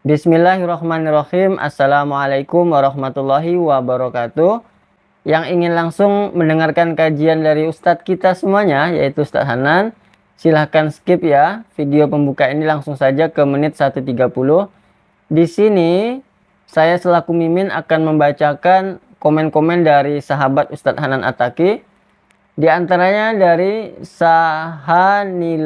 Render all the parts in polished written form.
Bismillahirrahmanirrahim. Assalamualaikum warahmatullahi wabarakatuh. Yang ingin langsung mendengarkan kajian dari Ustadz kita semuanya, yaitu Ustadz Hanan, silahkan skip ya video pembuka ini, langsung saja ke menit 1:30. Di sini saya selaku Mimin akan membacakan komen-komen dari sahabat Ustadz Hanan Attaqi. Di antaranya dari Sahani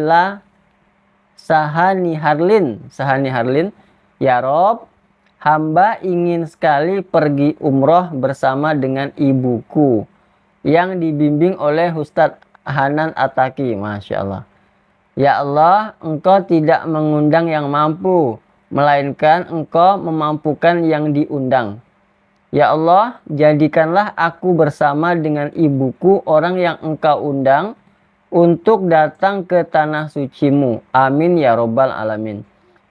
Harlin. Ya Rob, hamba ingin sekali pergi umroh bersama dengan ibuku yang dibimbing oleh Ustadz Hanan Attaqi. Masya Allah. Ya Allah, Engkau tidak mengundang yang mampu, melainkan Engkau memampukan yang diundang. Ya Allah, jadikanlah aku bersama dengan ibuku orang yang Engkau undang untuk datang ke tanah suci-Mu. Amin ya Robbal Alamin.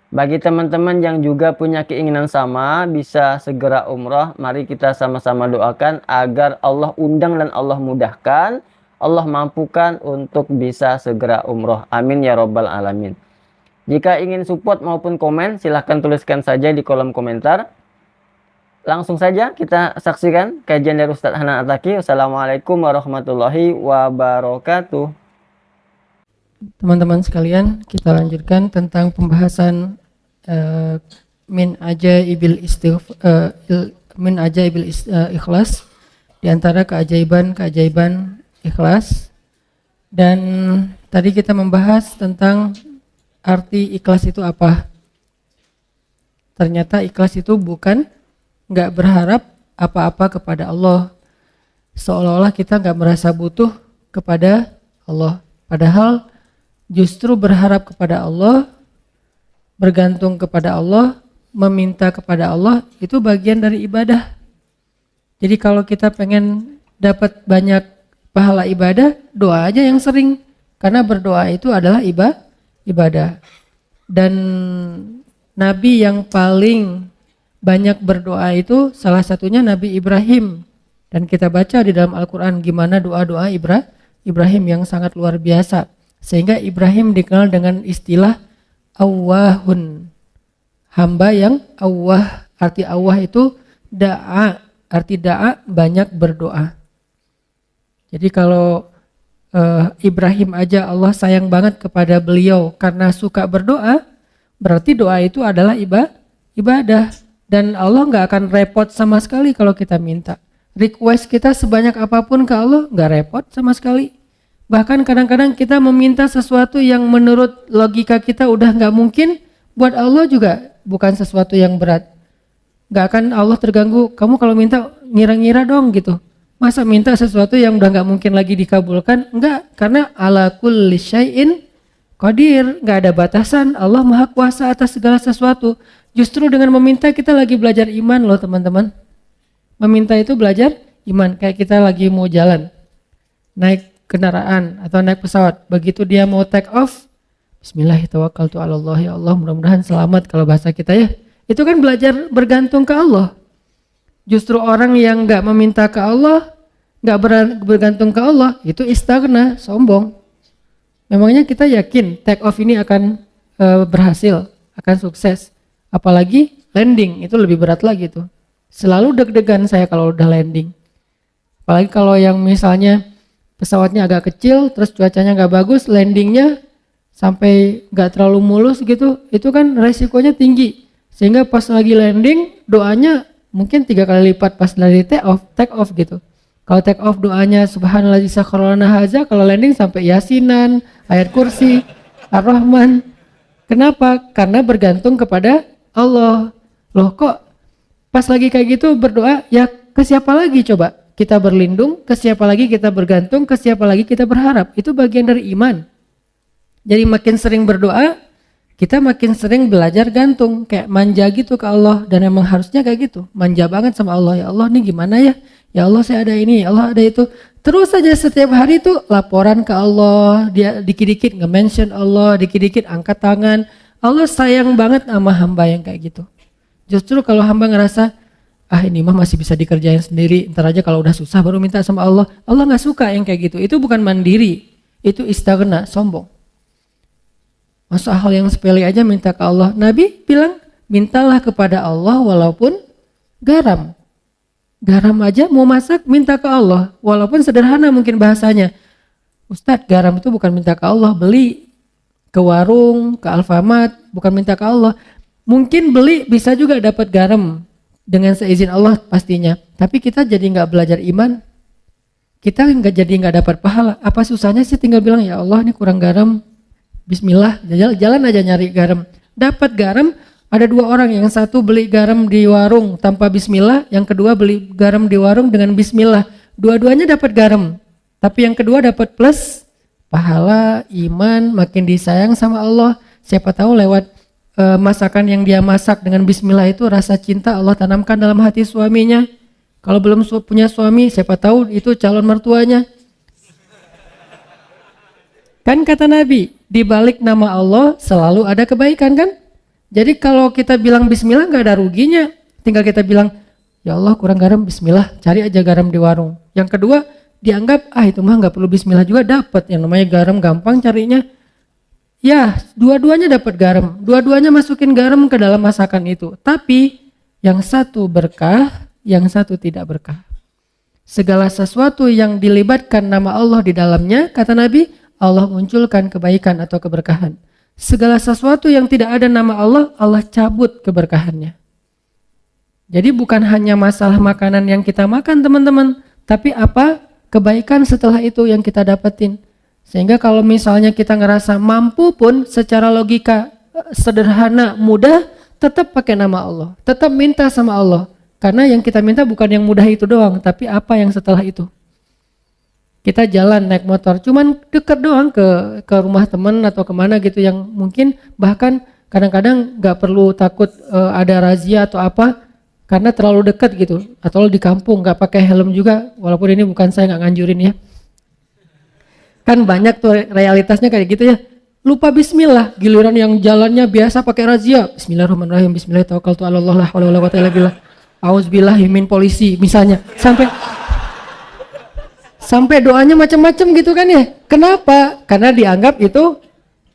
Bagi teman-teman yang juga punya keinginan sama, bisa segera umroh, mari kita sama-sama doakan agar Allah undang dan Allah mudahkan, Allah mampukan untuk bisa segera umroh. Amin ya Robbal Alamin. Jika ingin support maupun komen, silahkan tuliskan saja di kolom komentar. Langsung saja kita saksikan kajian dari Ustadz Hanan Attaqi. Wassalamualaikum warahmatullahi wabarakatuh. Teman-teman sekalian, kita lanjutkan tentang pembahasan min ajaibil ikhlas, di antara keajaiban ikhlas. Dan tadi kita membahas tentang arti ikhlas itu apa. Ternyata ikhlas itu bukan nggak berharap apa-apa kepada Allah, seolah-olah kita nggak merasa butuh kepada Allah, padahal justru berharap kepada Allah, bergantung kepada Allah, meminta kepada Allah, itu bagian dari ibadah. Jadi kalau kita pengen dapat banyak pahala ibadah, doa aja yang sering, karena berdoa itu adalah ibadah. Dan Nabi yang paling banyak berdoa itu salah satunya Nabi Ibrahim. Dan kita baca di dalam Al-Quran gimana doa-doa Ibrahim yang sangat luar biasa. Sehingga Ibrahim dikenal dengan istilah awwahun, hamba yang awwah. Arti awwah itu da'a, arti da'a banyak berdoa. Jadi kalau Ibrahim aja Allah sayang banget kepada beliau karena suka berdoa, berarti doa itu adalah ibadah. Dan Allah gak akan repot sama sekali kalau kita minta. Request kita sebanyak apapun ke Allah gak repot sama sekali. Bahkan kadang-kadang kita meminta sesuatu yang menurut logika kita udah gak mungkin, buat Allah juga bukan sesuatu yang berat. Gak akan Allah terganggu, kamu kalau minta ngira-ngira dong gitu. Masa minta sesuatu yang udah gak mungkin lagi dikabulkan? Enggak, karena ala kulli syai'in qadir, gak ada batasan, Allah maha kuasa atas segala sesuatu. Justru dengan meminta kita lagi belajar iman loh teman-teman. Meminta itu belajar iman, kayak kita lagi mau jalan, naik kendaraan atau naik pesawat, begitu dia mau take off, Bismillahirrahmanirrahim, ya Allah mudah-mudahan selamat kalau bahasa kita ya. Itu kan belajar bergantung ke Allah. Justru orang yang gak meminta ke Allah, gak bergantung ke Allah, itu istaghna, sombong. Memangnya kita yakin take off ini akan berhasil, akan sukses? Apalagi landing, itu lebih berat lagi tuh. Selalu deg-degan saya kalau udah landing. Apalagi kalau yang misalnya pesawatnya agak kecil, terus cuacanya nggak bagus, landingnya sampai nggak terlalu mulus gitu, itu kan resikonya tinggi. Sehingga pas lagi landing, doanya mungkin 3 kali lipat pas dari take off gitu. Kalau take off doanya subhanallah sakharana haza, kalau landing sampai yasinan, ayat kursi, ar-Rahman. Kenapa? Karena bergantung kepada Allah. Loh kok pas lagi kayak gitu berdoa, ya ke siapa lagi coba? Kita berlindung, ke siapa lagi kita bergantung, ke siapa lagi kita berharap. Itu bagian dari iman. Jadi makin sering berdoa, kita makin sering belajar gantung, kayak manja gitu ke Allah. Dan emang harusnya kayak gitu, manja banget sama Allah. Ya Allah nih gimana ya? Ya Allah saya ada ini, ya Allah ada itu. Terus saja setiap hari itu laporan ke Allah, dia dikit-dikit nge-mention Allah, dikit-dikit angkat tangan. Allah sayang banget sama hamba yang kayak gitu. Justru kalau hamba ngerasa, ini mah masih bisa dikerjain sendiri, ntar aja kalau udah susah baru minta sama Allah. Allah gak suka yang kayak gitu, itu bukan mandiri, itu istaghna, sombong. Masa hal yang sepele aja minta ke Allah. Nabi bilang, mintalah kepada Allah walaupun garam. Garam aja mau masak minta ke Allah, walaupun sederhana mungkin bahasanya. Ustadz, garam itu bukan minta ke Allah, beli ke warung, ke Alfamart, bukan minta ke Allah. Mungkin beli bisa juga dapat garam dengan seizin Allah pastinya. Tapi kita jadi nggak belajar iman, kita nggak dapat pahala. Apa susahnya sih tinggal bilang, ya Allah ini kurang garam, Bismillah, jalan aja nyari garam. Dapat garam, ada dua orang, yang satu beli garam di warung tanpa Bismillah, yang kedua beli garam di warung dengan Bismillah. Dua-duanya dapat garam, tapi yang kedua dapat plus pahala, iman, makin disayang sama Allah. Siapa tahu lewat masakan yang dia masak dengan Bismillah itu rasa cinta Allah tanamkan dalam hati suaminya. Kalau belum punya suami, siapa tahu itu calon mertuanya. Kan kata Nabi, di balik nama Allah selalu ada kebaikan kan? Jadi kalau kita bilang Bismillah nggak ada ruginya. Tinggal kita bilang, ya Allah kurang garam, Bismillah, cari aja garam di warung. Yang kedua, dianggap itu mah nggak perlu Bismillah juga dapat. Yang namanya garam gampang carinya. Ya, dua-duanya dapat garam, dua-duanya masukin garam ke dalam masakan itu. Tapi yang satu berkah, yang satu tidak berkah. Segala sesuatu yang dilibatkan nama Allah di dalamnya, kata Nabi, Allah munculkan kebaikan atau keberkahan. Segala sesuatu yang tidak ada nama Allah, Allah cabut keberkahannya. Jadi bukan hanya masalah makanan yang kita makan teman-teman, tapi apa kebaikan setelah itu yang kita dapetin. Sehingga kalau misalnya kita ngerasa mampu pun secara logika sederhana, mudah, tetap pakai nama Allah. Tetap minta sama Allah. Karena yang kita minta bukan yang mudah itu doang, tapi apa yang setelah itu. Kita jalan naik motor, cuman deket doang ke rumah teman atau kemana gitu yang mungkin bahkan kadang-kadang gak perlu takut ada razia atau apa karena terlalu dekat gitu. Atau di kampung gak pakai helm juga, walaupun ini bukan saya gak nganjurin ya. Kan banyak tuh realitasnya kayak gitu ya. Lupa Bismillah, giliran yang jalannya biasa pakai razia. Bismillahirrahmanirrahim, Bismillahirrahmanirrahim, la haula wala quwwata illa billah. Auzubillahi min polisi misalnya. Sampai doanya macam-macam gitu kan ya. Kenapa? Karena dianggap itu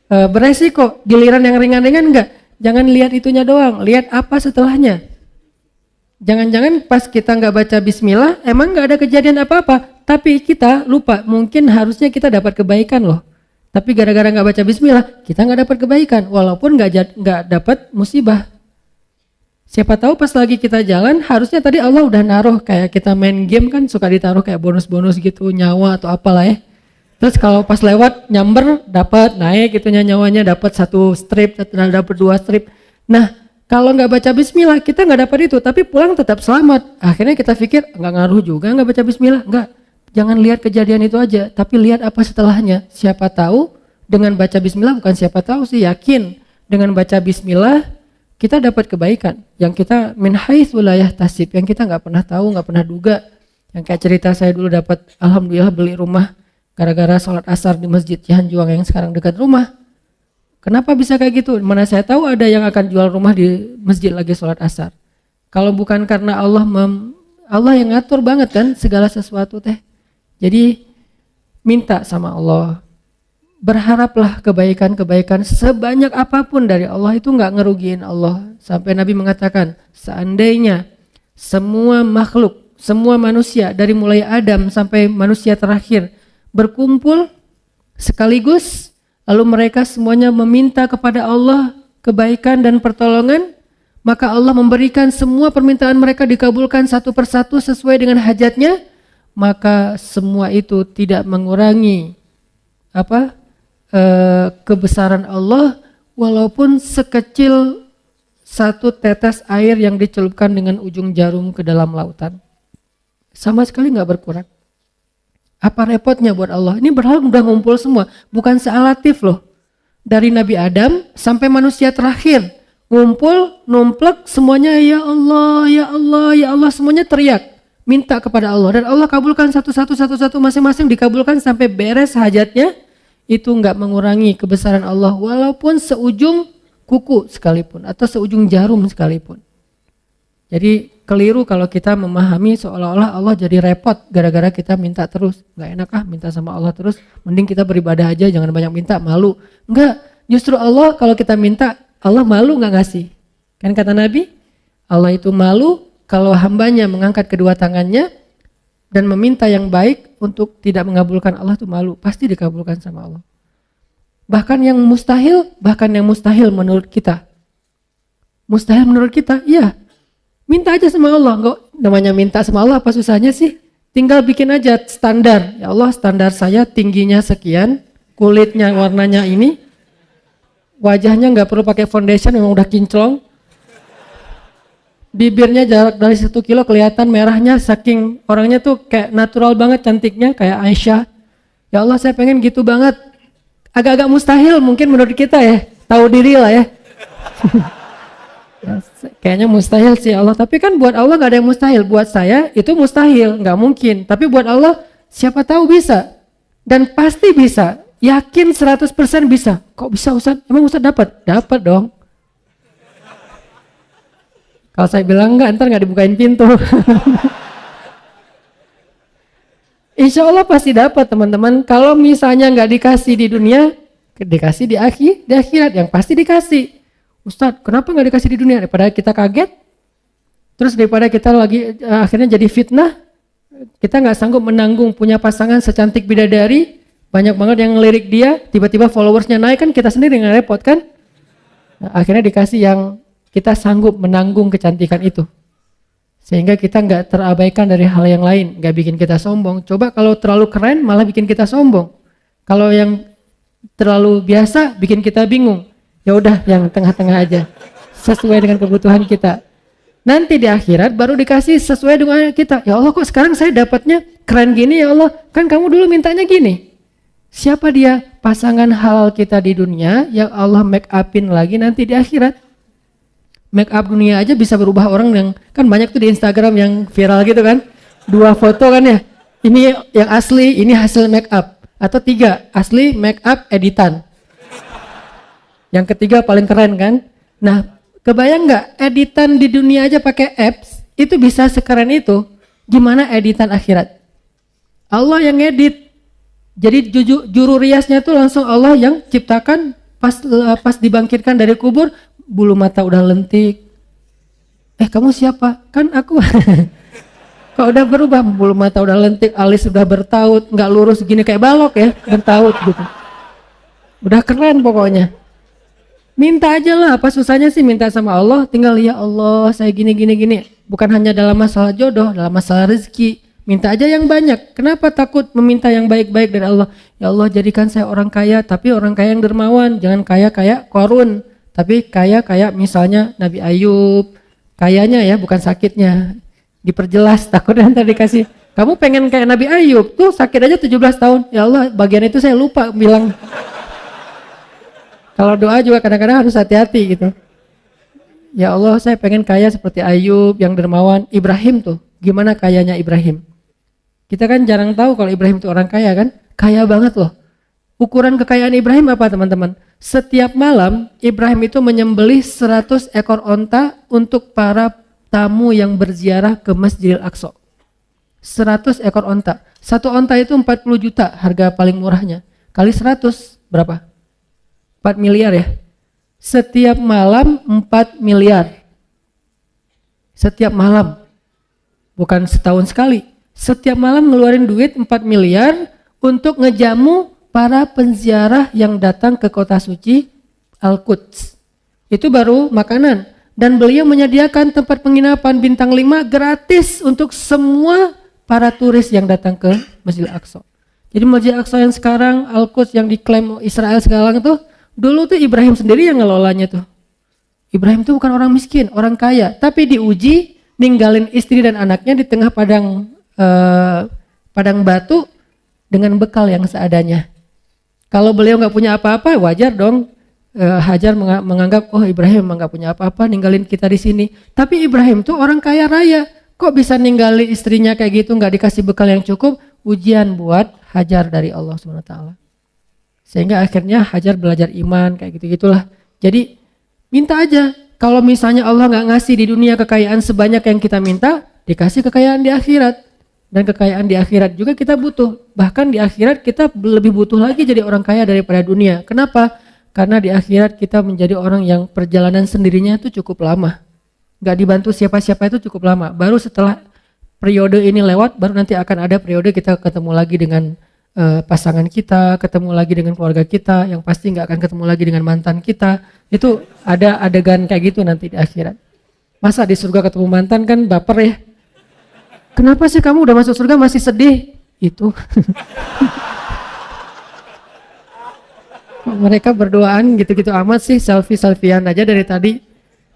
beresiko. Giliran yang ringan-ringan enggak. Jangan lihat itunya doang, lihat apa setelahnya. Jangan-jangan pas kita nggak baca Bismillah, emang nggak ada kejadian apa-apa. Tapi kita lupa, mungkin harusnya kita dapat kebaikan loh. Tapi gara-gara nggak baca Bismillah, kita nggak dapat kebaikan, walaupun nggak dapat musibah. Siapa tahu pas lagi kita jalan, harusnya tadi Allah udah naruh kayak kita main game kan suka ditaruh kayak bonus-bonus gitu, nyawa atau apalah ya. Terus kalau pas lewat nyamber dapat naik gitu nyawanya, dapat 1 strip, dapat 2 strip. Nah kalau nggak baca Bismillah kita nggak dapat itu, tapi pulang tetap selamat. Akhirnya kita pikir nggak ngaruh juga nggak baca Bismillah, nggak. Jangan lihat kejadian itu aja, tapi lihat apa setelahnya. Siapa tahu dengan baca Bismillah, bukan siapa tahu sih, yakin dengan baca Bismillah kita dapat kebaikan yang kita min haitsu la yahtasib, yang kita nggak pernah tahu, nggak pernah duga. Yang kayak cerita saya dulu dapat, alhamdulillah beli rumah gara-gara sholat asar di Masjid Cihanjuang yang sekarang dekat rumah. Kenapa bisa kayak gitu? Mana saya tahu ada yang akan jual rumah di masjid lagi sholat asar. Kalau bukan karena Allah yang ngatur banget kan segala sesuatu teh. Jadi minta sama Allah, berharaplah kebaikan-kebaikan sebanyak apapun dari Allah, itu nggak ngerugiin Allah. Sampai Nabi mengatakan, seandainya semua makhluk, semua manusia dari mulai Adam sampai manusia terakhir berkumpul sekaligus, lalu mereka semuanya meminta kepada Allah kebaikan dan pertolongan, maka Allah memberikan semua permintaan mereka dikabulkan satu persatu sesuai dengan hajatnya. Maka semua itu tidak mengurangi kebesaran Allah, walaupun sekecil 1 tetes air yang dicelupkan dengan ujung jarum ke dalam lautan, sama sekali nggak berkurang. Apa repotnya buat Allah? Ini berhala udah ngumpul semua, bukan sealatif loh. Dari Nabi Adam sampai manusia terakhir ngumpul, numplek semuanya, ya Allah, ya Allah, ya Allah, semuanya teriak. Minta kepada Allah dan Allah kabulkan satu-satu masing-masing dikabulkan sampai beres hajatnya. Itu enggak mengurangi kebesaran Allah walaupun seujung kuku sekalipun atau seujung jarum sekalipun. Jadi keliru kalau kita memahami seolah-olah Allah jadi repot gara-gara kita minta terus. Enggak enak minta sama Allah terus, mending kita beribadah aja, jangan banyak minta, malu. Enggak, justru Allah kalau kita minta, Allah malu enggak ngasih. Kan kata Nabi, Allah itu malu kalau hambanya mengangkat kedua tangannya dan meminta yang baik untuk tidak mengabulkan Allah itu malu. Pasti dikabulkan sama Allah. Bahkan yang mustahil menurut kita. Mustahil menurut kita, iya. Minta aja sama Allah. Enggak, namanya minta sama Allah apa susahnya sih? Tinggal bikin aja standar. Ya Allah, standar saya tingginya sekian, kulitnya warnanya ini, wajahnya nggak perlu pakai foundation, memang udah kinclong. Bibirnya jarak dari 1 kilo kelihatan merahnya, saking orangnya tuh kayak natural banget cantiknya, kayak Aisyah. Ya Allah, saya pengen gitu banget. Agak-agak mustahil mungkin menurut kita ya, tahu diri lah ya. Ya, kayaknya mustahil sih Allah, tapi kan buat Allah gak ada yang mustahil. Buat saya itu mustahil, gak mungkin. Tapi buat Allah siapa tahu bisa. Dan pasti bisa, yakin 100% bisa. Kok bisa Ustaz? Emang Ustaz dapat? Dapat dong. Kalau saya bilang enggak, ntar gak dibukain pintu. Insya Allah pasti dapat teman-teman. Kalau misalnya nggak dikasih di dunia, dikasih di akhirat, yang pasti dikasih. Ustadz, kenapa nggak dikasih di dunia? Daripada kita kaget, terus daripada kita lagi akhirnya jadi fitnah, kita nggak sanggup menanggung punya pasangan secantik bidadari, banyak banget yang ngelirik dia, tiba-tiba followersnya naik, kan kita sendiri nggak repot kan? Nah, akhirnya dikasih yang kita sanggup menanggung kecantikan itu. Sehingga kita nggak terabaikan dari hal yang lain, nggak bikin kita sombong. Coba kalau terlalu keren malah bikin kita sombong. Kalau yang terlalu biasa bikin kita bingung. Ya udah yang tengah-tengah aja, sesuai dengan kebutuhan kita. Nanti di akhirat baru dikasih sesuai dengan kita. Ya Allah, kok sekarang saya dapatnya keren gini ya Allah? Kan kamu dulu mintanya gini. Siapa dia? Pasangan halal kita di dunia yang Allah make upin lagi nanti di akhirat. Make up dunia aja bisa berubah orang, yang kan banyak tuh di Instagram yang viral gitu kan, 2 foto kan ya, ini yang asli, ini hasil make up, atau 3 asli make up editan, yang ketiga paling keren kan. Nah, kebayang nggak editan di dunia aja pakai apps itu bisa sekeren itu, gimana editan akhirat? Allah yang edit, jadi juru riasnya tuh langsung Allah yang ciptakan. Pas dibangkitkan dari kubur, bulu mata udah lentik. Kamu siapa? Kan aku. Kok udah berubah, bulu mata udah lentik, alis udah bertaut, nggak lurus gini kayak balok ya, bertaut gitu. Udah keren pokoknya. Minta aja lah, apa susahnya sih minta sama Allah? Tinggal ya Allah, saya gini. Bukan hanya dalam masalah jodoh, dalam masalah rezeki. Minta aja yang banyak. Kenapa takut meminta yang baik-baik dari Allah? Ya Allah, jadikan saya orang kaya, tapi orang kaya yang dermawan. Jangan kaya kayak Qarun, tapi kaya kayak misalnya Nabi Ayub. Kayanya ya, bukan sakitnya. Diperjelas, takutnya nanti dikasih. Kamu pengen kayak Nabi Ayub, tuh sakit aja 17 tahun. Ya Allah, bagian itu saya lupa bilang. Kalau doa juga kadang-kadang harus hati-hati gitu. Ya Allah, saya pengen kaya seperti Ayub yang dermawan. Ibrahim tuh, gimana kayanya Ibrahim? Kita kan jarang tahu kalau Ibrahim itu orang kaya kan? Kaya banget loh. Ukuran kekayaan Ibrahim apa teman-teman? Setiap malam Ibrahim itu menyembelih 100 ekor onta untuk para tamu yang berziarah ke Masjidil Aqsa. 100 ekor onta. Satu onta itu 40 juta harga paling murahnya. Kali 100 berapa? 4 miliar ya? Setiap malam 4 miliar. Setiap malam. Bukan setahun sekali. Setiap malam ngeluarin duit 4 miliar untuk ngejamu para penziarah yang datang ke kota suci Al-Quds. Itu baru makanan. Dan beliau menyediakan tempat penginapan bintang 5 gratis untuk semua para turis yang datang ke Masjidil Aqsa. Jadi Masjidil Aqsa yang sekarang Al-Quds yang diklaim Israel sekarang tuh, dulu tuh Ibrahim sendiri yang ngelolanya tuh. Ibrahim tuh bukan orang miskin, orang kaya. Tapi diuji ninggalin istri dan anaknya di tengah padang batu dengan bekal yang seadanya. Kalau beliau nggak punya apa-apa, wajar dong. Hajar menganggap, oh Ibrahim nggak punya apa-apa, ninggalin kita di sini. Tapi Ibrahim tuh orang kaya raya, kok bisa ninggalin istrinya kayak gitu, nggak dikasih bekal yang cukup? Ujian buat Hajar dari Allah SWT. Sehingga akhirnya Hajar belajar iman kayak gitu-gitulah. Jadi minta aja. Kalau misalnya Allah nggak ngasih di dunia kekayaan sebanyak yang kita minta, dikasih kekayaan di akhirat. Dan kekayaan di akhirat juga kita butuh. Bahkan di akhirat kita lebih butuh lagi jadi orang kaya daripada dunia. Kenapa? Karena di akhirat kita menjadi orang yang perjalanan sendirinya itu cukup lama. Gak dibantu siapa-siapa itu cukup lama. Baru setelah periode ini lewat, baru nanti akan ada periode kita ketemu lagi dengan pasangan kita, ketemu lagi dengan keluarga kita, yang pasti nggak akan ketemu lagi dengan mantan kita. Itu ada adegan kayak gitu nanti di akhirat. Masa di surga ketemu mantan kan baper ya. Kenapa sih kamu udah masuk surga masih sedih? Itu. Mereka berduaan gitu-gitu amat sih, selfie-selfian aja dari tadi.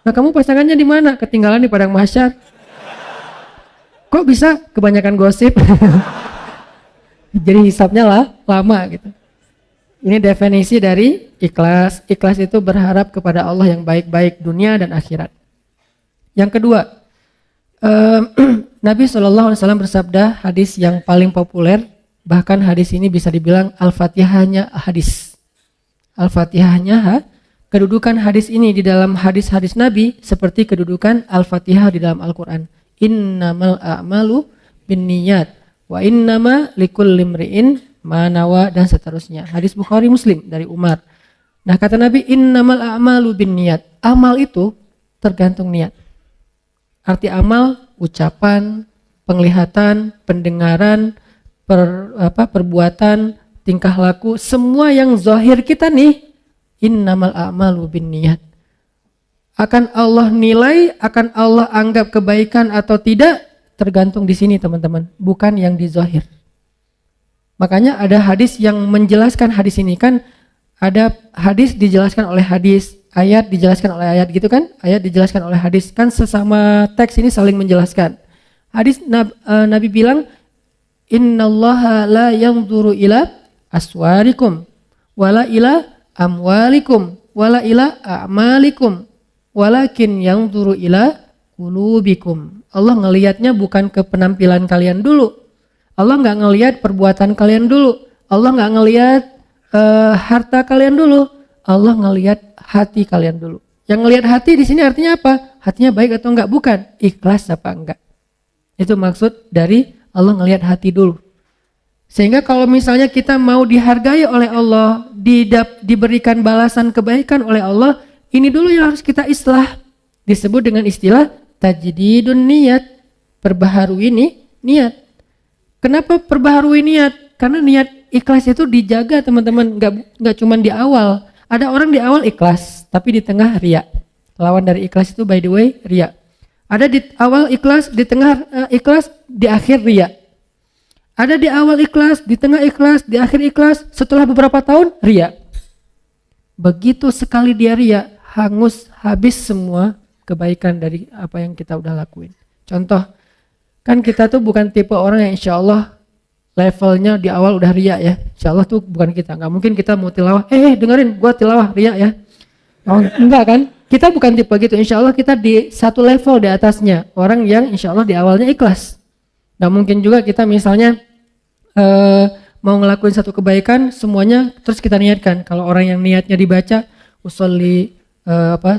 Nah kamu pasangannya di mana? Ketinggalan di padang mahsyar. Kok bisa? Kebanyakan gosip. Jadi hisapnya lama gitu. Ini definisi dari ikhlas. Ikhlas itu berharap kepada Allah yang baik-baik dunia dan akhirat. Yang kedua, Nabi SAW bersabda, hadis yang paling populer, bahkan hadis ini bisa dibilang Al-Fatihahnya hadis. Al-Fatihahnya, kedudukan hadis ini di dalam hadis-hadis Nabi seperti kedudukan Al-Fatihah di dalam Al-Quran. Innamal a'malu binniyat wa innama likulli imri'in ma nawa, dan seterusnya. Hadis Bukhari Muslim dari Umar. Nah kata Nabi, innamal a'malu binniyat. Amal itu tergantung niat. Arti amal, ucapan, penglihatan, pendengaran, perbuatan, tingkah laku, semua yang zahir kita nih, innamal a'malu binniyat. Akan Allah nilai, akan Allah anggap kebaikan atau tidak, tergantung di sini teman-teman, bukan yang di zahir. Makanya ada hadis yang menjelaskan hadis ini, kan ada hadis dijelaskan oleh hadis, ayat dijelaskan oleh ayat gitu kan, ayat dijelaskan oleh hadis, kan sesama teks ini saling menjelaskan. Hadis Nabi bilang, innallaha la yanzuru ila aswarikum wala ila amwalikum wala ila a'malikum walakin yanzuru ila qulubikum. Allah ngelihatnya bukan ke penampilan kalian dulu. Allah nggak ngelihat perbuatan kalian dulu. Allah nggak ngelihat harta kalian dulu. Allah ngelihat hati kalian dulu. Yang ngelihat hati di sini artinya apa? Hatinya baik atau enggak? Bukan. Ikhlas apa enggak? Itu maksud dari Allah ngelihat hati dulu. Sehingga kalau misalnya kita mau dihargai oleh Allah, diberikan balasan kebaikan oleh Allah, ini dulu yang harus kita islah. Disebut dengan istilah tajdidun niat, perbaharui niat. Kenapa perbaharui niat? Karena niat ikhlas itu dijaga teman-teman, nggak cuma di awal. Ada orang di awal ikhlas, tapi di tengah riya. Lawan dari ikhlas itu by the way riya. Ada di awal ikhlas, di tengah ikhlas, di akhir riya. Ada di awal ikhlas, di tengah ikhlas, di akhir ikhlas, setelah beberapa tahun riya. Begitu sekali dia riya, hangus habis semua kebaikan dari apa yang kita udah lakuin. Contoh, kan kita tuh bukan tipe orang yang insya Allah levelnya di awal udah riya ya. Insya Allah tuh bukan kita. Nggak mungkin kita mau tilawah, dengerin gua tilawah riya ya. Oh, enggak kan? Kita bukan tipe gitu. Insya Allah kita di satu level di atasnya. Orang yang insya Allah di awalnya ikhlas. Nggak mungkin juga kita misalnya mau ngelakuin satu kebaikan semuanya terus kita niatkan. Kalau orang yang niatnya dibaca usolli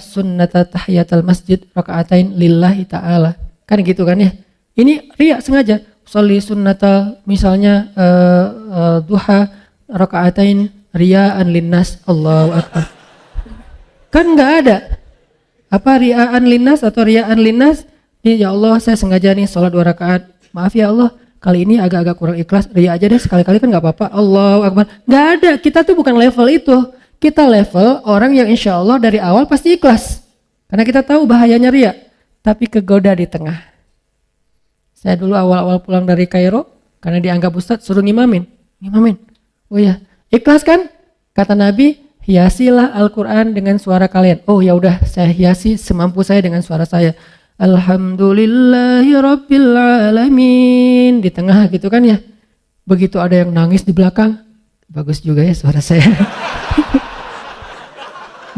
sunnata tahiyatul masjid rakaatain lillahi ta'ala, kan gitu kan ya. Ini riya sengaja usolli sunnata misalnya duha rakaatain riyaan linnas, Allahu akbar, kan nggak ada apa riyaan linnas atau riyaan linnas. Ya Allah saya sengaja nih sholat 2 rakaat, maaf ya Allah kali ini agak-agak kurang ikhlas, riya aja deh sekali-kali kan nggak apa-apa, Allahu akbar. Nggak ada, kita tuh bukan level itu. Kita level orang yang insya Allah dari awal pasti ikhlas. Karena kita tahu bahayanya riya. Tapi kegoda di tengah. Saya dulu awal-awal pulang dari Kairo, karena dianggap ustadz suruh ngimamin. Oh ya, ikhlas kan? Kata Nabi, hiasilah Al-Quran dengan suara kalian. Oh ya udah, saya hiasi semampu saya dengan suara saya. Alhamdulillahi Rabbil Alamin. Di tengah gitu kan ya. Begitu ada yang nangis di belakang, bagus juga ya suara saya.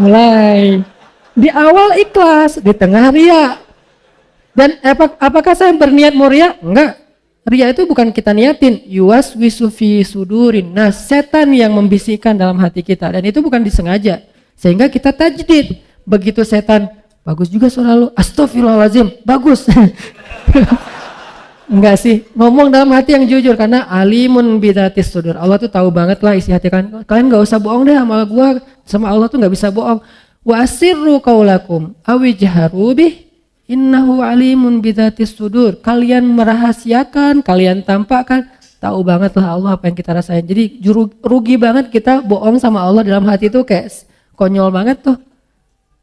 Mulai di awal ikhlas, di tengah riya. Dan apakah saya berniat mau riya? Enggak. Riya itu bukan kita niatin. Yuwaswisu fi sudurin nas, setan yang membisikkan dalam hati kita, dan itu bukan disengaja. Sehingga kita tajdid. Begitu setan, bagus juga suara lu, astagfirullahaladzim, bagus. Enggak sih, ngomong dalam hati yang jujur karena alimun bidzatis sudur. Allah tuh tahu banget lah isi hati kalian. Kalian nggak usah bohong deh sama gua, sama Allah tuh nggak bisa bohong. Wa asirru qaulakum awijharu bih innahu alimun bidzatis sudur. Kalian merahasiakan, kalian tampakkan, tahu banget lah Allah apa yang kita rasain. Jadi rugi banget kita bohong sama Allah dalam hati itu kayak konyol banget tuh.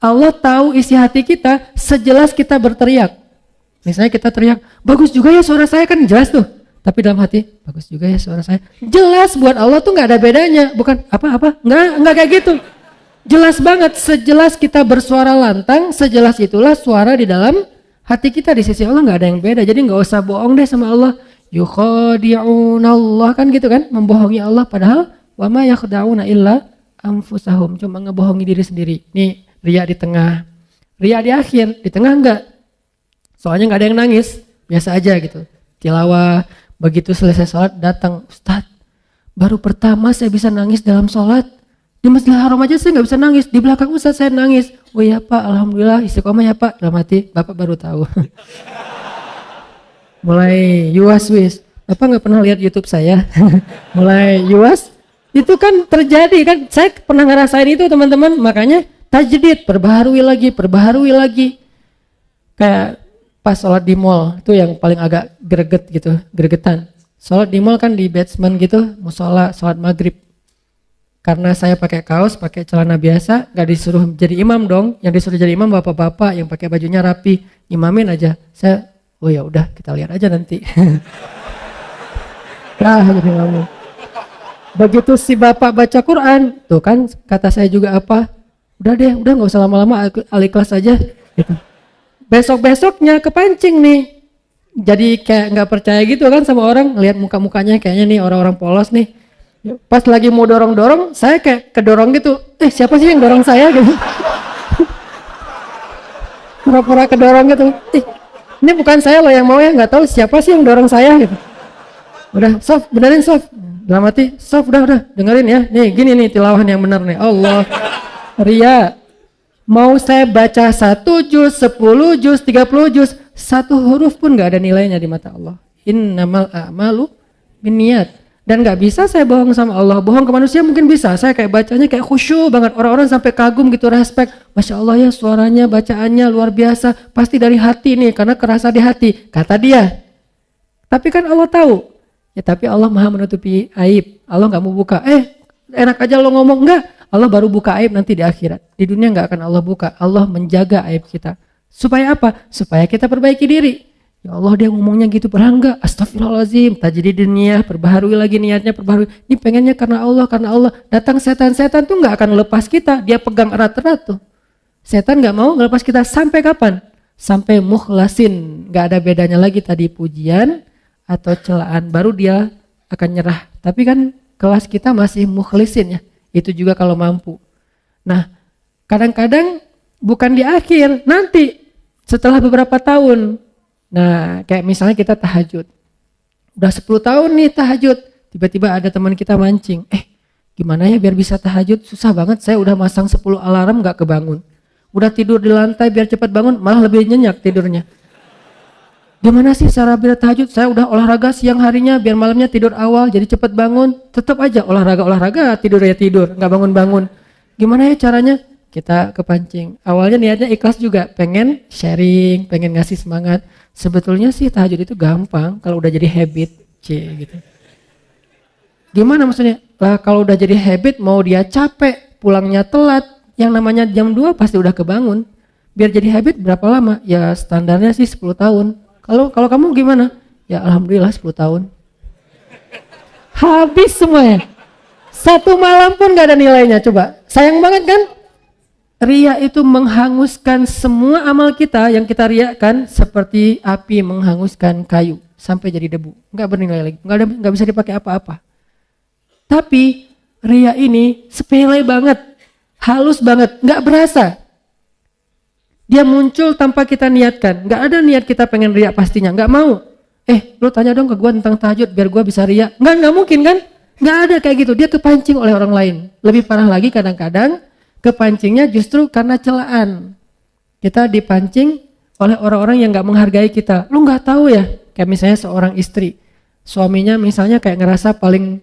Allah tahu isi hati kita sejelas kita berteriak. Misalnya kita teriak, bagus juga ya suara saya, kan jelas tuh. Tapi dalam hati, bagus juga ya suara saya. Jelas, buat Allah tuh gak ada bedanya. Bukan apa-apa, enggak kayak gitu. Jelas banget, sejelas kita bersuara lantang, sejelas itulah suara di dalam hati kita. Di sisi Allah gak ada yang beda. Jadi gak usah bohong deh sama Allah. Yukhadi'unallah, kan gitu kan, membohongi Allah. Padahal, wa ma yakhda'una illa anfusahum. Cuma ngebohongi diri sendiri. Nih, riya di tengah. Riya di akhir, di tengah enggak. Soalnya nggak ada yang nangis, biasa aja gitu. Tilawah, begitu selesai sholat datang, Ustadz, baru pertama saya bisa nangis dalam sholat. Di Masjidil Haram aja saya nggak bisa nangis, di belakang Ustadz saya nangis. Oh iya Pak, alhamdulillah istiqomah ya Pak. Dalam hati, Bapak baru tahu. Mulai yuwas-wis, Bapak nggak pernah lihat YouTube saya. Mulai yuwas, itu kan terjadi kan. Saya pernah ngerasain itu teman-teman, makanya tajdid, perbaharui lagi. Kayak pas sholat di mall itu yang paling agak gregetan. Sholat di mall kan di basement gitu, musola, sholat maghrib. Karena saya pakai kaos, pakai celana biasa, gak disuruh jadi imam dong. Yang disuruh jadi imam bapak-bapak yang pakai bajunya rapi, imamin aja. Saya, oh ya udah kita lihat aja nanti. Nah, jadi ngomong. Begitu si bapak baca Quran, tuh kan kata saya juga apa? Udah nggak usah lama-lama, al-ikhlas aja. Gitu. Besok-besoknya kepancing nih, jadi kayak nggak percaya gitu kan sama orang, ngelihat muka-mukanya kayaknya nih orang-orang polos nih. Pas lagi mau dorong-dorong, saya kayak kedorong gitu. Siapa sih yang dorong saya gitu? Pura-pura kedorong gitu. Ini bukan saya loh yang mau ya, nggak tahu siapa sih yang dorong saya gitu. Udah, Sof, benerin Sof. Dalam hati, Sof udah dengerin ya. Nih gini nih tilawahan yang benar nih. Allah, Ria. Mau saya baca 1 juz, 10 juz, 30 juz, satu huruf pun gak ada nilainya di mata Allah. Innamal a'malu binniyat. Dan gak bisa saya bohong sama Allah. Bohong ke manusia mungkin bisa. Saya kayak bacanya kayak khusyuk banget. Orang-orang sampai kagum gitu, respect. Masya Allah ya suaranya, bacaannya luar biasa. Pasti dari hati nih, karena kerasa di hati. Kata dia. Tapi kan Allah tahu. Ya tapi Allah maha menutupi aib. Allah gak mau buka. Enak aja lo ngomong. Enggak. Allah baru buka aib nanti di akhirat. Di dunia nggak akan Allah buka. Allah menjaga aib kita. Supaya apa? Supaya kita perbaiki diri. Ya Allah dia ngomongnya gitu, padahal enggak. Astagfirullahaladzim. Tajdid niat, perbaharui lagi niatnya, perbaharui. Ini pengennya karena Allah. Datang setan-setan tuh nggak akan lepas kita. Dia pegang erat-erat tuh. Setan nggak mau ngelepas kita sampai kapan? Sampai mukhlasin. Nggak ada bedanya lagi tadi pujian atau celaan. Baru dia akan nyerah. Tapi kan kelas kita masih mukhlisin ya. Itu juga kalau mampu. Nah, kadang-kadang bukan di akhir, nanti setelah beberapa tahun. Nah, kayak misalnya kita tahajud. Udah 10 tahun nih tahajud. Tiba-tiba ada teman kita mancing. Gimana ya biar bisa tahajud? Susah banget, saya udah masang 10 alarm gak kebangun. Udah tidur di lantai biar cepat bangun, malah lebih nyenyak tidurnya. Gimana sih cara biar tahajud? Saya udah olahraga siang harinya biar malamnya tidur awal jadi cepat bangun. Tetap aja olahraga, tidur ya tidur, nggak bangun-bangun. Gimana ya caranya? Kita kepancing. Awalnya niatnya ikhlas juga, pengen sharing, pengen ngasih semangat. Sebetulnya sih tahajud itu gampang kalau udah jadi habit, gitu. Gimana maksudnya? Lah kalau udah jadi habit, mau dia capek, pulangnya telat, yang namanya jam 2 pasti udah kebangun. Biar jadi habit berapa lama? Ya standarnya sih 10 tahun. Kalau kamu gimana? Ya alhamdulillah 10 tahun. Habis semuanya. 1 malam pun gak ada nilainya, coba. Sayang banget kan? Riya itu menghanguskan semua amal kita yang kita riakan seperti api menghanguskan kayu sampai jadi debu. Gak bernilai lagi, gak bisa dipakai apa-apa. Tapi riya ini sepele banget, halus banget, gak berasa. Dia muncul tanpa kita niatkan. Gak ada niat kita pengen riya pastinya. Gak mau. Lo tanya dong ke gue tentang tahajud biar gue bisa riya. Gak mungkin kan? Gak ada kayak gitu. Dia kepancing oleh orang lain. Lebih parah lagi kadang-kadang kepancingnya justru karena celaan. Kita dipancing oleh orang-orang yang gak menghargai kita. Lo gak tahu ya? Kayak misalnya seorang istri, suaminya misalnya kayak ngerasa paling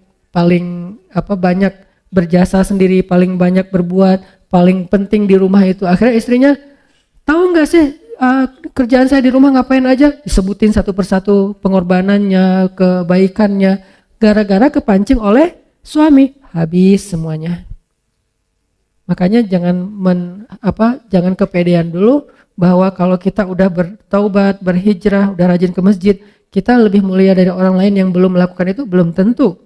banyak berjasa sendiri, paling banyak berbuat, paling penting di rumah itu. Akhirnya istrinya, tahu nggak sih kerjaan saya di rumah ngapain aja? Disebutin satu persatu pengorbanannya, kebaikannya. Gara-gara kepancing oleh suami, habis semuanya. Makanya jangan kepedean dulu bahwa kalau kita udah bertaubat, berhijrah, udah rajin ke masjid, kita lebih mulia dari orang lain yang belum melakukan itu, belum tentu.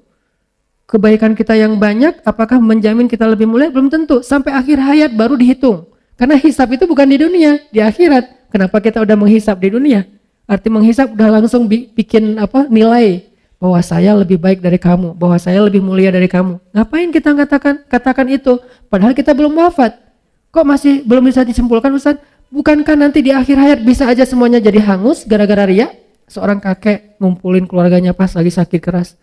Kebaikan kita yang banyak, apakah menjamin kita lebih mulia? Belum tentu. Sampai akhir hayat baru dihitung. Karena hisab itu bukan di dunia, di akhirat. Kenapa kita udah menghisab di dunia? Arti menghisab udah langsung bikin nilai bahwa saya lebih baik dari kamu, bahwa saya lebih mulia dari kamu. Ngapain kita katakan itu? Padahal kita belum wafat. Kok masih belum bisa disimpulkan, Ustaz? Bukankah nanti di akhir hayat bisa aja semuanya jadi hangus gara-gara riya? Seorang kakek ngumpulin keluarganya pas lagi sakit keras.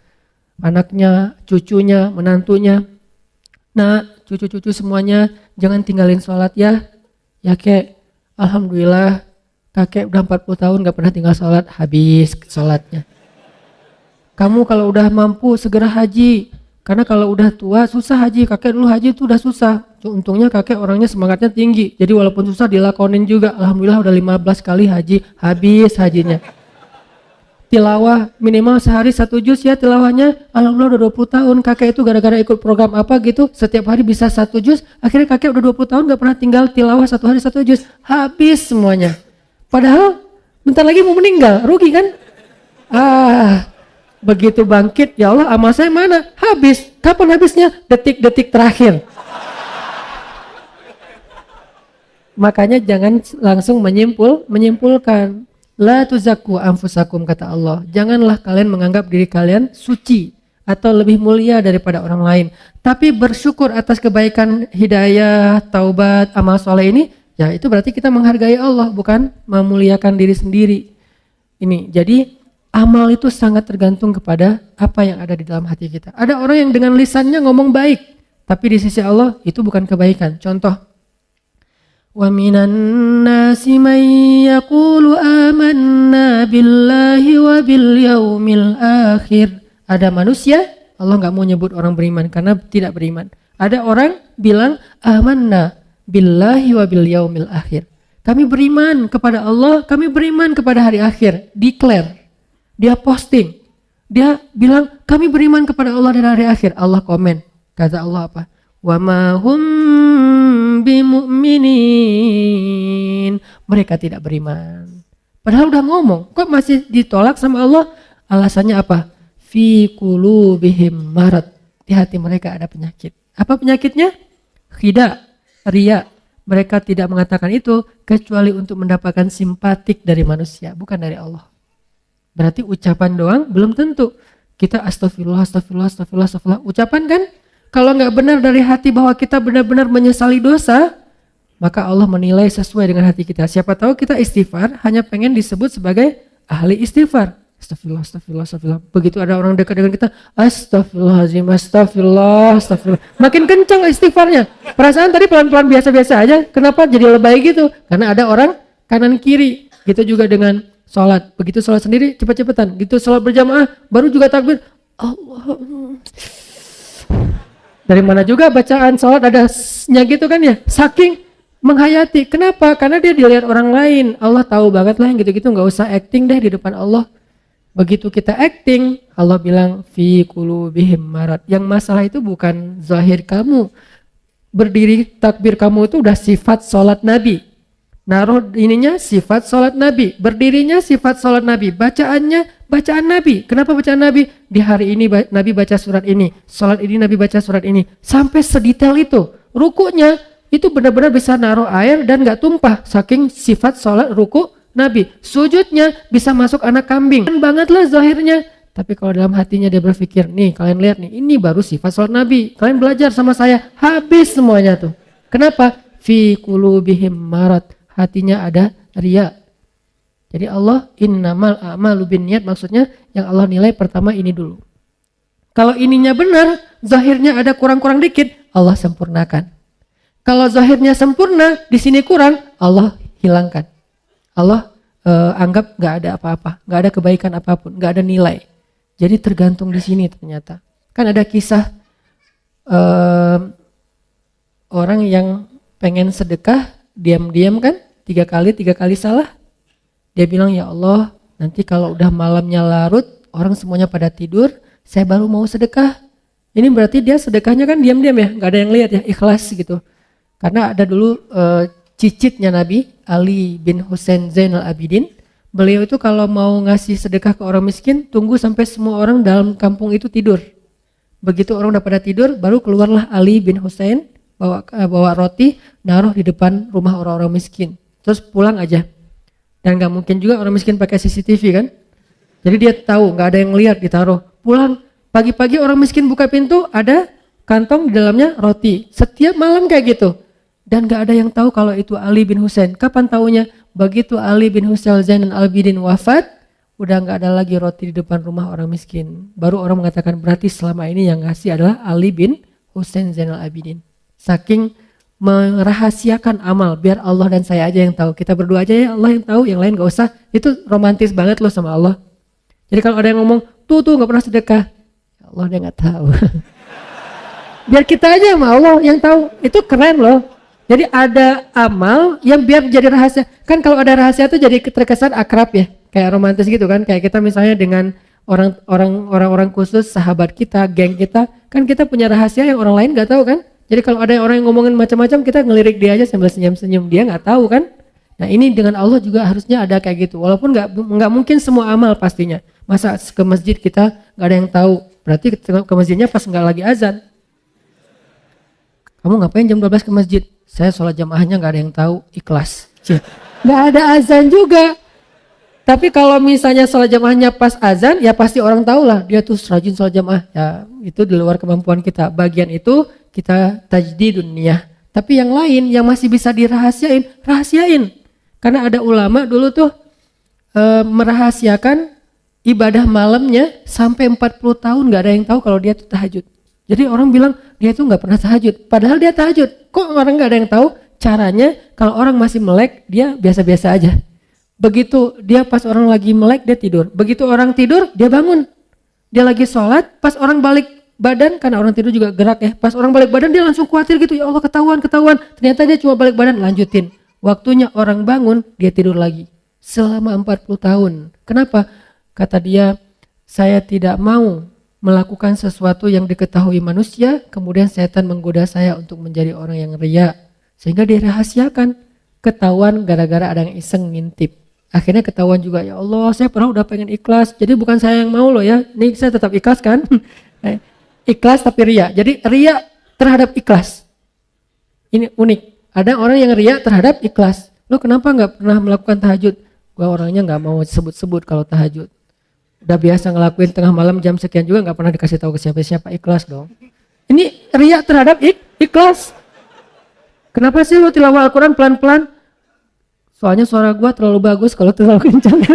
Anaknya, cucunya, menantunya. Nah, cucu-cucu semuanya jangan tinggalin sholat ya. Ya kek, alhamdulillah kakek udah 40 tahun gak pernah tinggal sholat, habis sholatnya. Kamu kalau udah mampu segera haji. Karena kalau udah tua susah haji. Kakek dulu haji itu udah susah. Untungnya kakek orangnya semangatnya tinggi. Jadi walaupun susah dilakonin juga. Alhamdulillah udah 15 kali haji, habis hajinya. Tilawah minimal sehari 1 juz ya tilawahnya. Alhamdulillah udah 20 tahun. Kakek itu gara-gara ikut program apa gitu, setiap hari bisa 1 juz. Akhirnya kakek udah 20 tahun gak pernah tinggal tilawah 1 hari 1 juz. Habis semuanya. Padahal bentar lagi mau meninggal, rugi kan? Begitu bangkit, ya Allah amal saya mana? Habis. Kapan habisnya? Detik-detik terakhir. Makanya jangan langsung menyimpulkan. La tuzakku anfusakum, kata Allah. Janganlah kalian menganggap diri kalian suci atau lebih mulia daripada orang lain. Tapi bersyukur atas kebaikan, hidayah, taubat, amal soleh ini, ya itu berarti kita menghargai Allah, bukan memuliakan diri sendiri. Ini, jadi amal itu sangat tergantung kepada apa yang ada di dalam hati kita. Ada orang yang dengan lisannya ngomong baik, tapi di sisi Allah itu bukan kebaikan. Contoh, wa minan nasi man yaqulu amanna billahi wa bil yaumil akhir. Ada manusia, Allah nggak mau nyebut orang beriman karena tidak beriman. Ada orang bilang amanna billahi wa bil yaumil akhir. Kami beriman kepada Allah, kami beriman kepada hari akhir. Declare. Dia posting. Dia bilang kami beriman kepada Allah dan hari akhir. Allah komen. Kata Allah apa? Wa ma hum bimu'minin. Mereka tidak beriman. Padahal udah ngomong, kok masih ditolak sama Allah? Alasannya apa? Fi qulubihim marad. Di hati mereka ada penyakit. Apa penyakitnya? Khida, riya. Mereka tidak mengatakan itu kecuali untuk mendapatkan simpatik dari manusia, bukan dari Allah. Berarti ucapan doang belum tentu. Kita astagfirullah, astagfirullah, astagfirullah, astagfirullah. Ucapan kan? Kalau nggak benar dari hati bahwa kita benar-benar menyesali dosa, maka Allah menilai sesuai dengan hati kita. Siapa tahu kita istighfar hanya pengen disebut sebagai ahli istighfar. Astagfirullah, astagfirullah, astagfirullah. Begitu ada orang dekat dengan kita, astagfirullahaladzim, astagfirullah, astagfirullah. Makin kencang istighfarnya. Perasaan tadi pelan-pelan biasa-biasa aja. Kenapa jadi lebay gitu? Karena ada orang kanan kiri. Gitu juga dengan sholat. Begitu sholat sendiri cepat-cepatan. Gitu sholat berjamaah baru juga takbir. Allah. Dari mana juga bacaan sholat ada nya gitu kan ya. Saking menghayati. Kenapa? Karena dia dilihat orang lain. Allah tahu banget lah yang gitu-gitu. Gak usah acting deh di depan Allah. Begitu kita acting, Allah bilang fi qulubihim marad. Yang masalah itu bukan zahir kamu. Berdiri takbir kamu itu udah sifat sholat Nabi. Naruh ininya sifat sholat Nabi. Berdirinya sifat sholat Nabi. Bacaannya bacaan Nabi. Kenapa bacaan Nabi? Di hari ini Nabi baca surat ini. Sholat ini Nabi baca surat ini. Sampai sedetail itu. Rukunya itu benar-benar bisa naruh air dan gak tumpah. Saking sifat sholat ruku Nabi. Sujudnya bisa masuk anak kambing. Kan bangetlah zahirnya. Tapi kalau dalam hatinya dia berpikir, nih kalian lihat nih, ini baru sifat sholat Nabi. Kalian belajar sama saya, habis semuanya tuh. Kenapa? Fi qulubihim marad. Hatinya ada riya. Jadi Allah innamal a'malu binniyat, maksudnya yang Allah nilai pertama ini dulu. Kalau ininya benar, zahirnya ada kurang-kurang dikit, Allah sempurnakan. Kalau zahirnya sempurna, di sini kurang, Allah hilangkan. Allah anggap nggak ada apa-apa, nggak ada kebaikan apapun, nggak ada nilai. Jadi tergantung di sini ternyata. Kan ada kisah orang yang pengen sedekah, diam-diam kan, tiga kali salah. Dia bilang, ya Allah, nanti kalau udah malamnya larut, orang semuanya pada tidur, saya baru mau sedekah. Ini berarti dia sedekahnya kan diam-diam ya, nggak ada yang lihat ya, ikhlas gitu. Karena ada dulu cicitnya Nabi Ali bin Husain Zainal Abidin. Beliau itu kalau mau ngasih sedekah ke orang miskin, tunggu sampai semua orang dalam kampung itu tidur. Begitu orang udah pada tidur, baru keluarlah Ali bin Husain bawa roti, naruh di depan rumah orang-orang miskin. Terus pulang aja. Dan nggak mungkin juga orang miskin pakai CCTV kan? Jadi dia tahu nggak ada yang lihat, ditaruh. Pulang pagi-pagi orang miskin buka pintu, ada kantong di dalamnya roti. Setiap malam kayak gitu. Dan gak ada yang tahu kalau itu Ali bin Husain. Kapan taunya? Begitu Ali bin Husain Zainal Abidin wafat, udah gak ada lagi roti di depan rumah orang miskin. Baru orang mengatakan berarti selama ini yang ngasih adalah Ali bin Husain Zainal Abidin. Saking merahasiakan amal, biar Allah dan saya aja yang tahu. Kita berdua aja ya, Allah yang tahu, yang lain gak usah. Itu romantis banget loh sama Allah. Jadi kalau ada yang ngomong, tuh gak pernah sedekah. Ya Allah, dia gak tahu. Biar kita aja sama Allah yang tahu. Itu keren loh. Jadi ada amal yang biar jadi rahasia. Kan kalau ada rahasia tuh jadi terkesan akrab ya, kayak romantis gitu kan. Kayak kita misalnya dengan orang-orang khusus, sahabat kita, geng kita, kan kita punya rahasia yang orang lain nggak tahu kan. Jadi kalau ada orang yang ngomongin macam-macam, kita ngelirik dia aja sambil senyum-senyum, dia nggak tahu kan. Nah ini dengan Allah juga harusnya ada kayak gitu. Walaupun nggak mungkin semua amal pastinya. Masa ke masjid kita nggak ada yang tahu, berarti ke masjidnya pas nggak lagi azan. Kamu ngapain jam 12 ke masjid? Saya sholat jamaahnya gak ada yang tahu, ikhlas. Gak ada azan juga. Tapi kalau misalnya sholat jamaahnya pas azan, ya pasti orang tahu lah dia tuh rajin sholat jamaah. Ya itu di luar kemampuan kita. Bagian itu kita tajdidun niyah. Tapi yang lain yang masih bisa dirahasiain, rahasiain. Karena ada ulama dulu tuh merahasiakan ibadah malamnya sampai 40 tahun gak ada yang tahu kalau dia tuh tahajud. Jadi orang bilang dia tuh nggak pernah tahajud, padahal dia tahajud. Kok orang nggak ada yang tahu caranya? Kalau orang masih melek, dia biasa-biasa aja. Begitu dia pas orang lagi melek, dia tidur. Begitu orang tidur, dia bangun. Dia lagi sholat, pas orang balik badan, karena orang tidur juga gerak ya. Pas orang balik badan, dia langsung khawatir gitu. Ya Allah, ketahuan. Ternyata dia cuma balik badan, lanjutin. Waktunya orang bangun, dia tidur lagi. Selama 40 tahun. Kenapa? Kata dia, saya tidak mau melakukan sesuatu yang diketahui manusia, kemudian setan menggoda saya untuk menjadi orang yang riya, sehingga dirahasiakan, ketahuan gara-gara ada yang iseng ngintip. Akhirnya ketahuan juga, ya Allah saya pernah udah pengen ikhlas, jadi bukan saya yang mau loh ya, ini saya tetap ikhlas kan. Ikhlas tapi riya, jadi riya terhadap ikhlas. Ini unik, ada orang yang riya terhadap ikhlas. Lo kenapa gak pernah melakukan tahajud? Gua orangnya gak mau sebut-sebut kalau tahajud. Udah biasa ngelakuin tengah malam jam sekian juga nggak pernah dikasih tahu ke siapa-siapa, ikhlas dong. Ini riya terhadap ikhlas. Kenapa sih lo tilawah Al-Quran pelan-pelan? Soalnya suara gua terlalu bagus kalau terlalu kencang.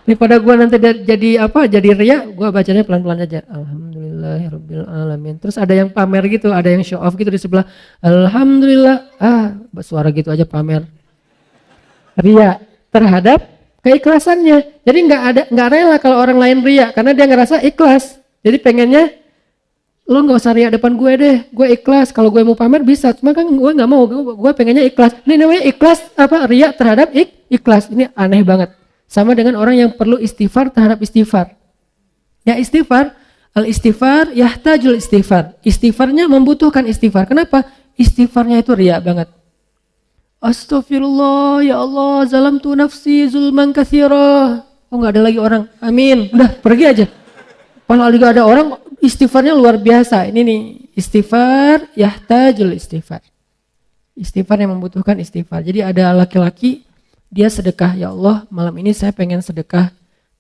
Daripada gua nanti jadi riya, gua bacanya pelan-pelan aja. Alhamdulillahirabbil alamin. Terus ada yang pamer gitu, ada yang show off gitu di sebelah. Alhamdulillah. Suara gitu aja pamer. Riya terhadap keikhlasannya. Jadi nggak rela kalau orang lain riya karena dia ngerasa ikhlas. Jadi pengennya lo nggak usah riya depan gue deh, gue ikhlas. Kalau gue mau pamer bisa, cuma kan gue nggak mau, gue pengennya ikhlas. Ini namanya ikhlas riya terhadap ikhlas. Ini aneh banget. Sama dengan orang yang perlu istighfar terhadap istighfar. Ya istighfar, al-istighfar yahtajul istighfar. Istighfarnya membutuhkan istighfar. Kenapa? Istighfarnya itu riya banget. Astagfirullah, ya Allah, zalamtu nafsi zulman katsira. Oh nggak ada lagi orang, amin. Udah pergi aja. Kalau juga ada orang, istighfarnya luar biasa. Ini nih, istighfar, yahtajul istighfar. Istighfar yang membutuhkan istighfar. Jadi ada laki-laki, dia sedekah, ya Allah, malam ini saya pengen sedekah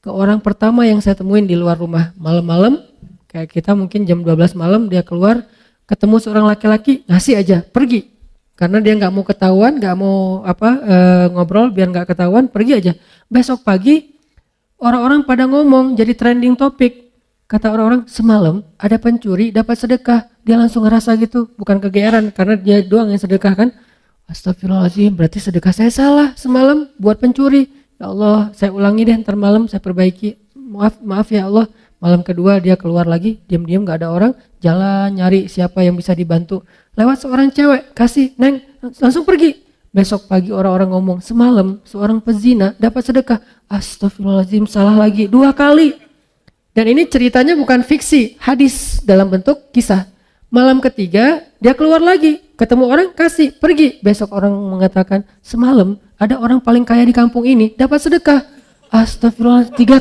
ke orang pertama yang saya temuin di luar rumah. Malam-malam, kayak kita mungkin jam 12 malam, dia keluar, ketemu seorang laki-laki, ngasih aja, pergi. Karena dia nggak mau ketahuan, nggak mau ngobrol biar nggak ketahuan, pergi aja. Besok pagi orang-orang pada ngomong jadi trending topik. Kata orang-orang semalam ada pencuri dapat sedekah, dia langsung ngerasa gitu, bukan kegeeran karena dia doang yang sedekah kan. Astagfirullahaladzim, berarti sedekah saya salah semalam buat pencuri. Ya Allah, saya ulangi deh, ntar malam saya perbaiki. Maaf ya Allah. Malam kedua dia keluar lagi, diam-diam gak ada orang, jalan nyari siapa yang bisa dibantu. Lewat seorang cewek, kasih, Neng, langsung pergi. Besok pagi orang-orang ngomong, semalam seorang pezina dapat sedekah. Astagfirullahaladzim, salah lagi 2 kali. Dan ini ceritanya bukan fiksi, hadis dalam bentuk kisah. Malam ketiga dia keluar lagi, ketemu orang, kasih, pergi. Besok orang mengatakan, semalam ada orang paling kaya di kampung ini dapat sedekah. Astagfirullah, 3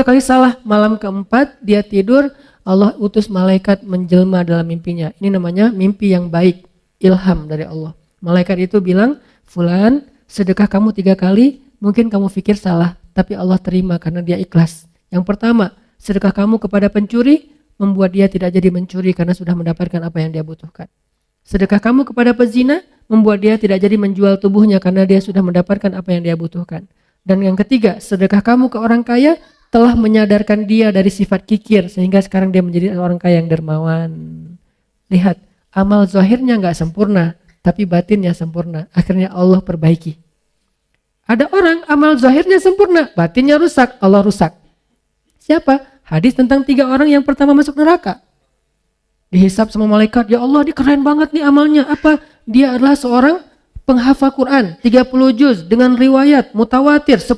kali salah. Malam keempat dia tidur, Allah utus malaikat menjelma dalam mimpinya. Ini namanya mimpi yang baik, ilham dari Allah. Malaikat itu bilang, Fulan, sedekah kamu 3 kali, mungkin kamu pikir salah, tapi Allah terima karena dia ikhlas. Yang pertama, sedekah kamu kepada pencuri, membuat dia tidak jadi mencuri karena sudah mendapatkan apa yang dia butuhkan. Sedekah kamu kepada pezina, membuat dia tidak jadi menjual tubuhnya karena dia sudah mendapatkan apa yang dia butuhkan. Dan yang ketiga, sedekah kamu ke orang kaya telah menyadarkan dia dari sifat kikir sehingga sekarang dia menjadi orang kaya yang dermawan. Lihat, amal zahirnya nggak sempurna, tapi batinnya sempurna. Akhirnya Allah perbaiki. Ada orang amal zahirnya sempurna, batinnya rusak, Allah rusak. Siapa? Hadis tentang 3 orang yang pertama masuk neraka. Dihisab sama malaikat, ya Allah, ini keren banget nih amalnya. Apa? Dia adalah seorang penghafal Quran 30 juz dengan riwayat mutawatir 10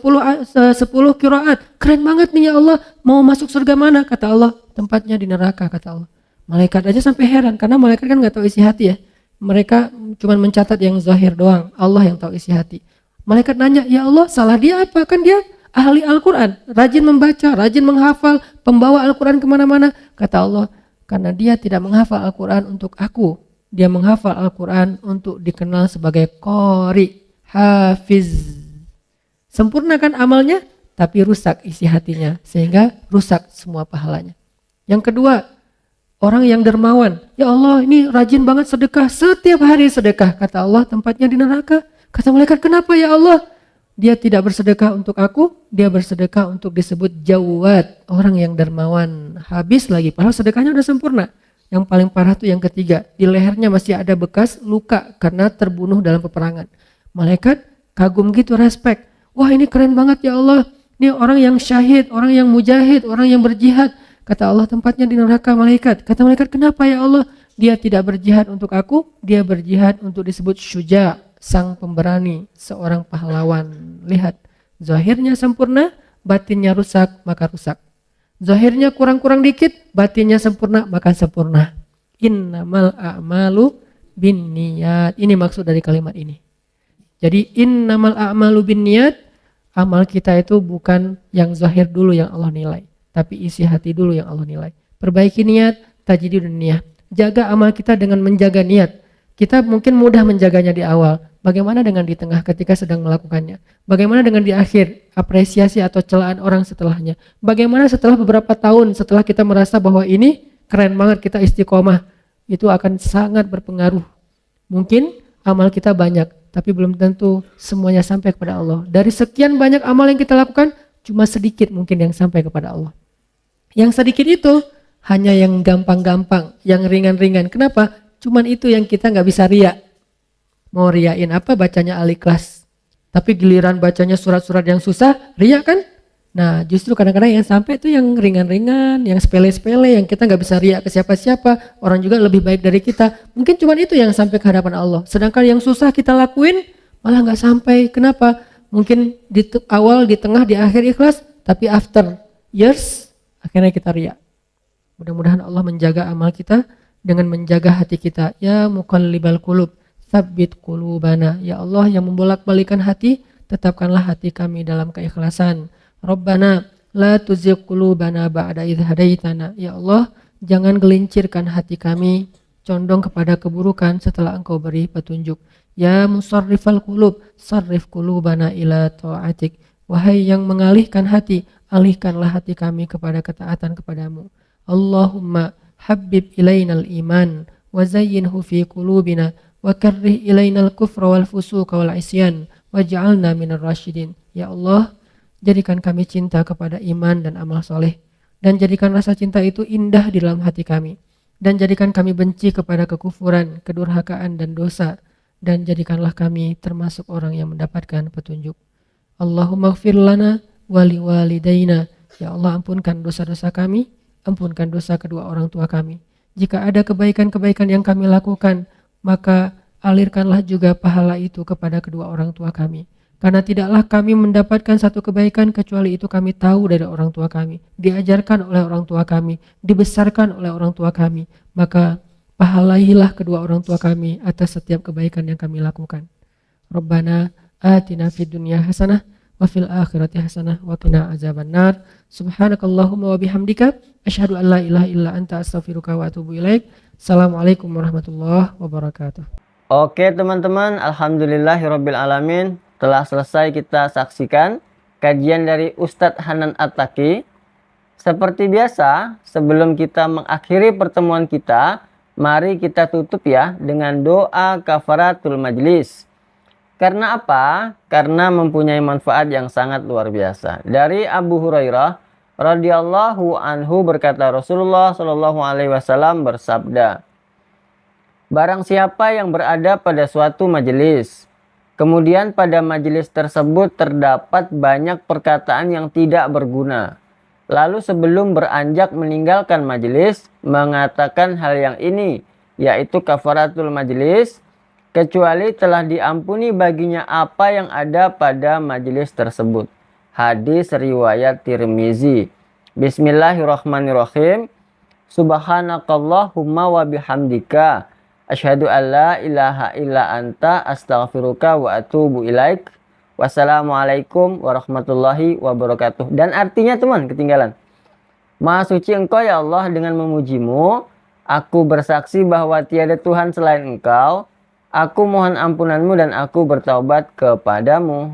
qiraat. Keren banget nih ya Allah. Mau masuk surga mana? Kata Allah, tempatnya di neraka, kata Allah. Malaikat aja sampai heran karena malaikat kan enggak tahu isi hati ya. Mereka cuma mencatat yang zahir doang. Allah yang tahu isi hati. Malaikat nanya, ya Allah, salah dia apa? Kan dia ahli Al-Quran, rajin membaca, rajin menghafal, pembawa Al-Quran kemana-mana. Kata Allah, karena dia tidak menghafal Al-Quran untuk aku, dia menghafal Al-Quran untuk dikenal sebagai qari, hafiz. Sempurna kan amalnya, tapi rusak isi hatinya, sehingga rusak semua pahalanya. Yang kedua, orang yang dermawan. Ya Allah, ini rajin banget sedekah, setiap hari sedekah. Kata Allah, tempatnya di neraka. Kata malaikat, kenapa ya Allah? Dia tidak bersedekah untuk aku, dia bersedekah untuk disebut jawad, orang yang dermawan. Habis lagi, padahal sedekahnya udah sempurna. Yang paling parah tuh yang ketiga, di lehernya masih ada bekas luka karena terbunuh dalam peperangan. Malaikat kagum gitu, respect. Wah, ini keren banget ya Allah. Ini orang yang syahid, orang yang mujahid, orang yang berjihad. Kata Allah, tempatnya di neraka malaikat. Kata malaikat, kenapa ya Allah? Dia tidak berjihad untuk aku, dia berjihad untuk disebut syuja, sang pemberani, seorang pahlawan. Lihat, zahirnya sempurna, batinnya rusak, maka rusak. Zahirnya kurang-kurang dikit, batinnya sempurna, maka sempurna. Innamal a'malu binniyat. Ini maksud dari kalimat ini. Jadi innamal a'malu binniyat, amal kita itu bukan yang zahir dulu yang Allah nilai, tapi isi hati dulu yang Allah nilai. Perbaiki niat, tajdidun niyah. Jaga amal kita dengan menjaga niat. Kita mungkin mudah menjaganya di awal. Bagaimana dengan di tengah ketika sedang melakukannya? Bagaimana dengan di akhir, apresiasi atau celaan orang setelahnya? Bagaimana setelah beberapa tahun setelah kita merasa bahwa ini keren banget, kita istiqomah? Itu akan sangat berpengaruh. Mungkin amal kita banyak, tapi belum tentu semuanya sampai kepada Allah. Dari sekian banyak amal yang kita lakukan, cuma sedikit mungkin yang sampai kepada Allah. Yang sedikit itu hanya yang gampang-gampang, yang ringan-ringan. Kenapa? Cuman itu yang kita nggak bisa riak. Mau riain apa? Bacanya Al-Ikhlas. Tapi giliran bacanya surat-surat yang susah, riak kan? Nah, justru kadang-kadang yang sampai itu yang ringan-ringan, yang sepele-sepele, yang kita nggak bisa riak ke siapa-siapa. Orang juga lebih baik dari kita. Mungkin cuman itu yang sampai ke hadapan Allah. Sedangkan yang susah kita lakuin malah nggak sampai. Kenapa? Mungkin di awal, di tengah, di akhir ikhlas, tapi after years akhirnya kita riak. Mudah-mudahan Allah menjaga amal kita dengan menjaga hati kita. Ya muqallibal qulub, tsabbit qulubana. Ya Allah yang membolak-balikan hati, tetapkanlah hati kami dalam keikhlasan. Rabbana la tuzigh qulubana ba'da idh hadaitana. Ya Allah, jangan gelincirkan hati kami condong kepada keburukan setelah Engkau beri petunjuk. Ya musarrifal qulub, sarrif qulubana ila ta'atik. Wahai yang mengalihkan hati, alihkanlah hati kami kepada ketaatan kepadamu. Allahumma habbib ilainal iman wa zayyinhu fi qulubina wa karrih ilainal kufra wal fusuqa wal isyan waj'alna minar rasyidin. Ya Allah, jadikan kami cinta kepada iman dan amal soleh, dan jadikan rasa cinta itu indah di dalam hati kami, dan jadikan kami benci kepada kekufuran, kedurhakaan dan dosa, dan jadikanlah kami termasuk orang yang mendapatkan petunjuk. Allahumma ighfir lana wa liwalidayna. Ya Allah, ampunkan dosa-dosa kami, ampunkan dosa kedua orang tua kami. Jika ada kebaikan-kebaikan yang kami lakukan, maka alirkanlah juga pahala itu kepada kedua orang tua kami. Karena tidaklah kami mendapatkan satu kebaikan kecuali itu kami tahu dari orang tua kami, diajarkan oleh orang tua kami, dibesarkan oleh orang tua kami. Maka pahalailah kedua orang tua kami atas setiap kebaikan yang kami lakukan. Rabbana atina fid dunya hasanah wa fil akhirati hasanah wa qina azabannar. Subhanakallahumma wa bihamdika asyhadu an la ilaha illa anta astaghfiruka wa atubu ilaik. Assalamualaikum warahmatullahi wabarakatuh. Oke teman-teman, alhamdulillahirabbil alamin. Telah selesai kita saksikan kajian dari Ustadz Hanan At-Taqi. Seperti biasa, sebelum kita mengakhiri pertemuan kita, mari kita tutup ya dengan doa kafaratul majlis. Karena apa? Karena mempunyai manfaat yang sangat luar biasa. Dari Abu Hurairah radhiyallahu anhu berkata, Rasulullah shallallahu alaihi wasallam bersabda, barang siapa yang berada pada suatu majelis, kemudian pada majelis tersebut terdapat banyak perkataan yang tidak berguna, lalu sebelum beranjak meninggalkan majelis mengatakan hal yang ini, yaitu kafaratul majelis, kecuali telah diampuni baginya apa yang ada pada majelis tersebut. Hadis riwayat Tirmizi. Bismillahirrahmanirrahim. Subhanakallahumma wa bihamdika asyhadu an la ilaha illa anta astaghfiruka wa atubu ilaik. Wassalamualaikum warahmatullahi wabarakatuh. Dan artinya teman ketinggalan. Maha suci engkau ya Allah, dengan memujimu aku bersaksi bahwa tiada Tuhan selain engkau. Aku mohon ampunanmu dan aku bertaubat kepadamu.